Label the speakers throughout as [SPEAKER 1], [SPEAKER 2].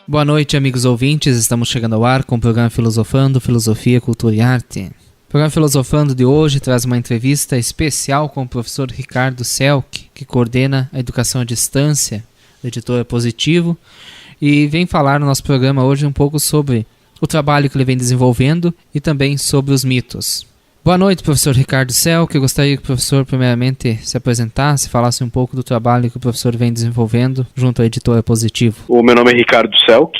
[SPEAKER 1] Boa noite, amigos ouvintes. Estamos chegando ao ar com o programa Filosofando, Filosofia, Cultura e Arte. O programa Filosofando de hoje traz uma entrevista especial com o professor Ricardo Selck, que coordena a educação à distância da editora Positivo, e vem falar no nosso programa hoje um pouco sobre o trabalho que ele vem desenvolvendo e também sobre os mitos. Boa noite, professor Ricardo Selck. Eu gostaria que o professor primeiramente se apresentasse, falasse um pouco do trabalho que o professor vem desenvolvendo junto à editora Positivo.
[SPEAKER 2] O meu nome é Ricardo Selck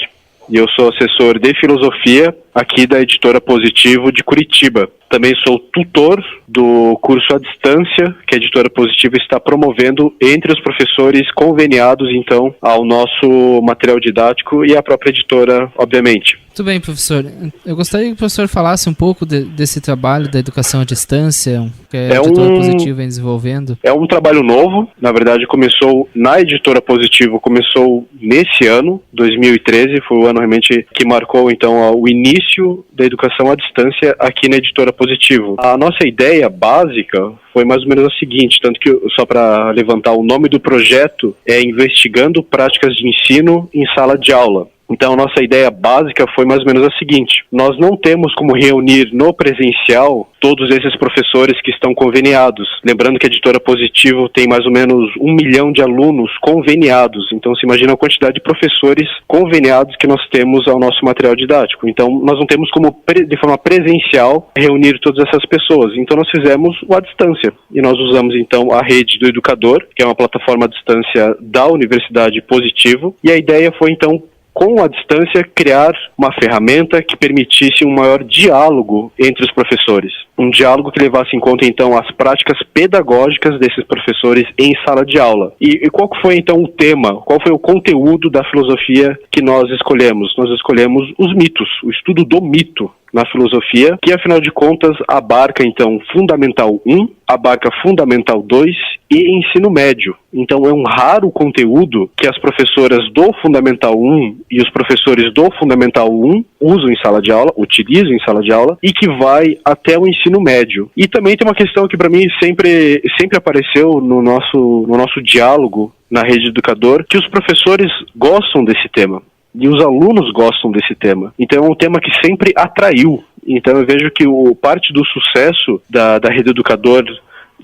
[SPEAKER 2] e eu sou assessor de filosofia aqui da editora Positivo de Curitiba. Também sou tutor do curso à distância que a editora Positivo está promovendo entre os professores conveniados, então, ao nosso material didático e à própria editora, obviamente.
[SPEAKER 1] Muito bem, professor. Eu gostaria que o professor falasse um pouco desse trabalho da educação à distância que a editora Positivo vem desenvolvendo.
[SPEAKER 2] É um trabalho novo, na verdade começou na editora Positivo, começou nesse ano, 2013, foi o ano realmente que marcou então o início da educação à distância aqui na editora Positivo. A nossa ideia básica foi mais ou menos a seguinte, tanto que só para levantar o nome do projeto é Investigando Práticas de Ensino em Sala de Aula. Então, a nossa ideia básica foi mais ou menos a seguinte: nós não temos como reunir no presencial todos esses professores que estão conveniados. Lembrando que a editora Positivo tem mais ou menos 1 milhão de alunos conveniados. Então, se imagina a quantidade de professores conveniados que nós temos ao nosso material didático. Então, nós não temos como, de forma presencial, reunir todas essas pessoas. Então, nós fizemos o à distância. E nós usamos, então, a Rede do Educador, que é uma plataforma à distância da Universidade Positivo. E a ideia foi, então, com a distância, criar uma ferramenta que permitisse um maior diálogo entre os professores. Um diálogo que levasse em conta, então, as práticas pedagógicas desses professores em sala de aula. E qual foi, então, o tema? Qual foi o conteúdo da filosofia que nós escolhemos? Nós escolhemos os mitos, o estudo do mito na filosofia, que, afinal de contas, abarca, então, Fundamental 1, abarca Fundamental 2 e Ensino Médio. Então, é um raro conteúdo que as professoras do Fundamental 1 e os professores do Fundamental 1 usam em sala de aula, utilizam em sala de aula, e que vai até o Ensino Médio. E também tem uma questão que, para mim, sempre apareceu no nosso diálogo na Rede Educador, que os professores gostam desse tema. E os alunos gostam desse tema. Então é um tema que sempre atraiu. Então eu vejo que parte do sucesso da Rede Educador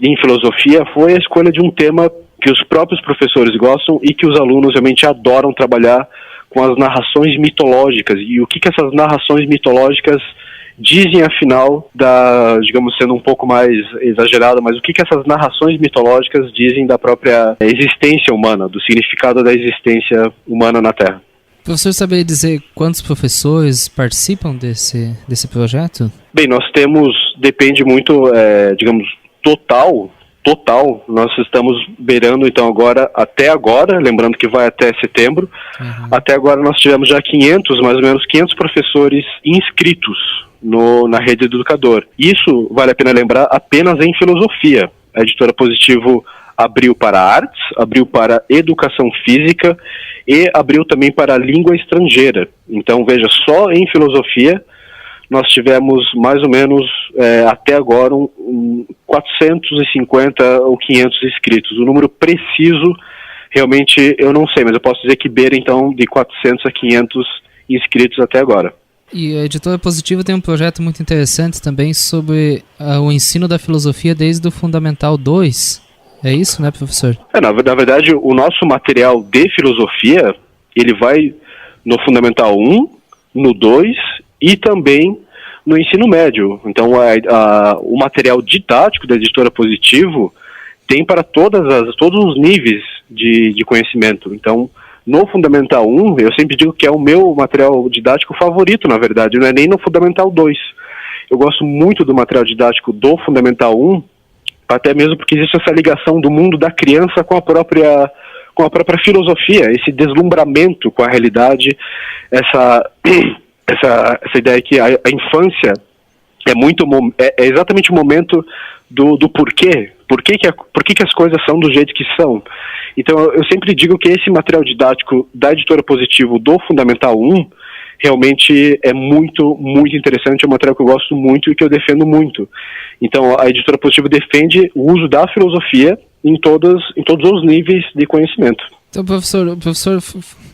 [SPEAKER 2] em filosofia foi a escolha de um tema que os próprios professores gostam e que os alunos realmente adoram trabalhar com as narrações mitológicas. E o que essas narrações mitológicas dizem, afinal, digamos, sendo um pouco mais exagerado, mas o que essas narrações mitológicas dizem da própria existência humana, do significado da existência humana na Terra.
[SPEAKER 1] O professor saberia dizer quantos professores participam desse projeto?
[SPEAKER 2] Bem, nós temos, depende muito, digamos, total, nós estamos beirando, então, até agora, lembrando que vai até setembro, até agora nós tivemos já mais ou menos 500 professores inscritos na Rede do Educador. Isso, vale a pena lembrar, apenas em filosofia. A editora Positivo abriu para artes, abriu para educação física e abriu também para língua estrangeira. Então, veja, só em filosofia nós tivemos mais ou menos até agora 450 ou 500 inscritos. O número preciso, realmente, eu não sei, mas eu posso dizer que beira, então, de 400 a 500 inscritos até agora.
[SPEAKER 1] E a editora Positivo tem um projeto muito interessante também sobre o ensino da filosofia desde o Fundamental 2. É isso, né, professor?
[SPEAKER 2] Na verdade, o nosso material de filosofia, ele vai no Fundamental 1, no 2 e também no ensino médio. Então, o material didático da editora Positivo tem para todos os níveis de conhecimento. Então, no Fundamental 1, eu sempre digo que é o meu material didático favorito, na verdade, não é nem no Fundamental 2. Eu gosto muito do material didático do Fundamental 1, até mesmo porque existe essa ligação do mundo da criança com a própria filosofia, esse deslumbramento com a realidade, essa ideia que a infância é exatamente o momento do porquê. Por que as coisas são do jeito que são? Então, eu sempre digo que esse material didático da editora Positivo do Fundamental 1 realmente é muito, muito interessante, é um material que eu gosto muito e que eu defendo muito. Então, a editora Positivo defende o uso da filosofia em todos os níveis de conhecimento.
[SPEAKER 1] Então, o professor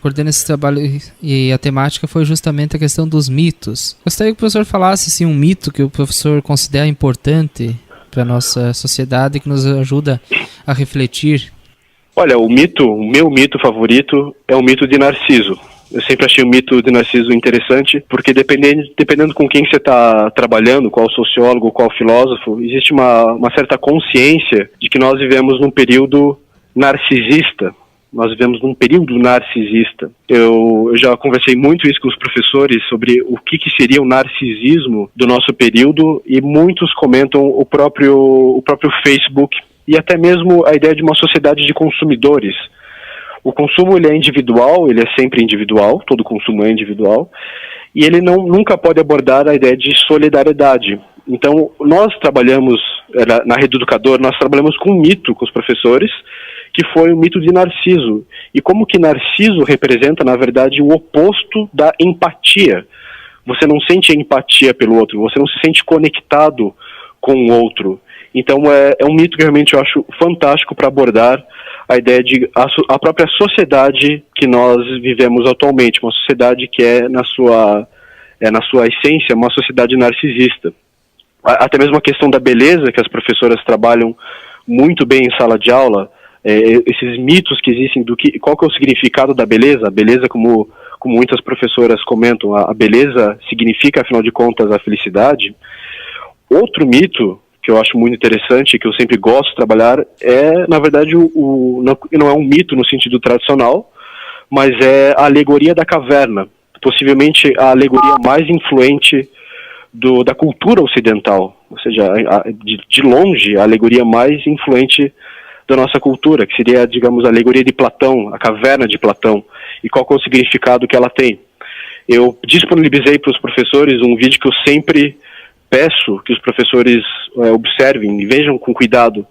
[SPEAKER 1] coordena esse trabalho e a temática foi justamente a questão dos mitos. Gostaria que o professor falasse assim, um mito que o professor considera importante para a nossa sociedade, que nos ajuda a refletir.
[SPEAKER 2] Olha, o meu mito favorito é o mito de Narciso. Eu sempre achei o mito de Narciso interessante, porque dependendo com quem você está trabalhando, qual sociólogo, qual filósofo, existe uma certa consciência de que nós vivemos num período narcisista. Nós vivemos num período narcisista. Eu já conversei muito isso com os professores sobre o que seria o narcisismo do nosso período, e muitos comentam o próprio Facebook e até mesmo a ideia de uma sociedade de consumidores. O consumo ele é individual, ele é sempre individual, todo consumo é individual, e ele nunca pode abordar a ideia de solidariedade. Então, nós trabalhamos, na Rede Educador, nós trabalhamos com um mito com os professores, que foi o mito de Narciso. E como que Narciso representa, na verdade, o oposto da empatia. Você não sente empatia pelo outro, você não se sente conectado com o outro. Então, é um mito que realmente eu acho fantástico para abordar a ideia de a própria sociedade que nós vivemos atualmente, uma sociedade que é na sua essência uma sociedade narcisista. Até mesmo a questão da beleza, que as professoras trabalham muito bem em sala de aula, esses mitos que existem qual que é o significado da beleza. A beleza, como muitas professoras comentam, a beleza significa, afinal de contas, a felicidade. Outro mito que eu acho muito interessante, que eu sempre gosto de trabalhar, na verdade, não é um mito no sentido tradicional, mas é a alegoria da caverna, possivelmente a alegoria mais influente da cultura ocidental, ou seja, de longe, a alegoria mais influente da nossa cultura, que seria, digamos, a alegoria de Platão, a caverna de Platão, e qual é o significado que ela tem. Eu disponibilizei para os professores um vídeo que eu sempre peço que os professores observem e vejam com cuidado,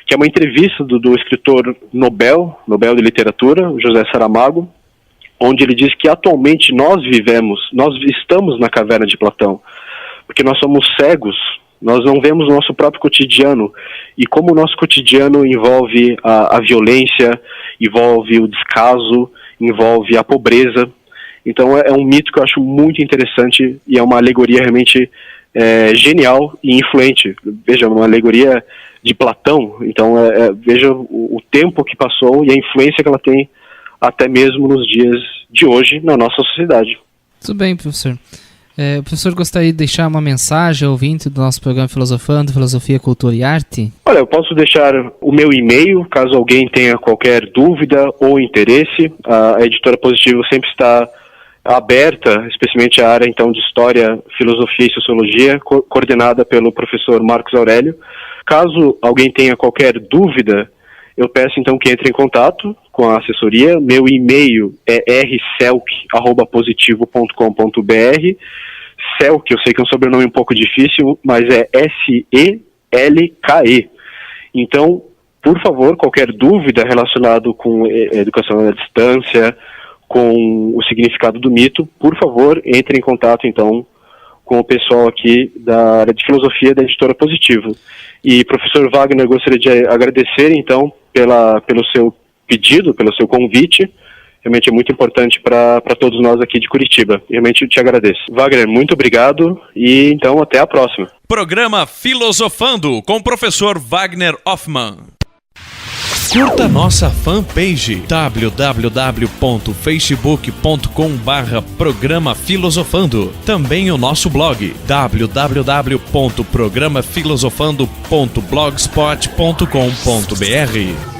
[SPEAKER 2] que é uma entrevista do escritor Nobel de Literatura, José Saramago, onde ele diz que atualmente nós estamos na caverna de Platão, porque nós somos cegos, nós não vemos o nosso próprio cotidiano, e como o nosso cotidiano envolve a violência, envolve o descaso, envolve a pobreza. Então é um mito que eu acho muito interessante e é uma alegoria realmente genial e influente. Veja, uma alegoria de Platão, então veja o tempo que passou e a influência que ela tem até mesmo nos dias de hoje na nossa sociedade.
[SPEAKER 1] Tudo bem, professor. O professor gostaria de deixar uma mensagem ao ouvinte do nosso programa Filosofando, Filosofia, Cultura e Arte?
[SPEAKER 2] Olha, eu posso deixar o meu e-mail, caso alguém tenha qualquer dúvida ou interesse. A Editora Positivo sempre está aberta, especialmente a área então de História, Filosofia e Sociologia, coordenada pelo professor Marcos Aurélio. Caso alguém tenha qualquer dúvida, eu peço então que entre em contato com a assessoria. Meu e-mail é rselk@positivo.com.br. Selk, eu sei que é um sobrenome um pouco difícil, mas é S-E-L-K-E. Então, por favor, qualquer dúvida relacionada com educação à distância, com o significado do mito, por favor, entre em contato, então, com o pessoal aqui da área de filosofia da Editora Positivo. E, professor Wagner, gostaria de agradecer, então, pelo seu pedido, pelo seu convite. Realmente é muito importante para todos nós aqui de Curitiba. Realmente eu te agradeço. Wagner, muito obrigado e, então, até a próxima.
[SPEAKER 3] Programa Filosofando com o professor Wagner Hoffmann. Curta nossa fanpage www.facebook.com/Programa Filosofando. Também o nosso blog www.programafilosofando.blogspot.com.br.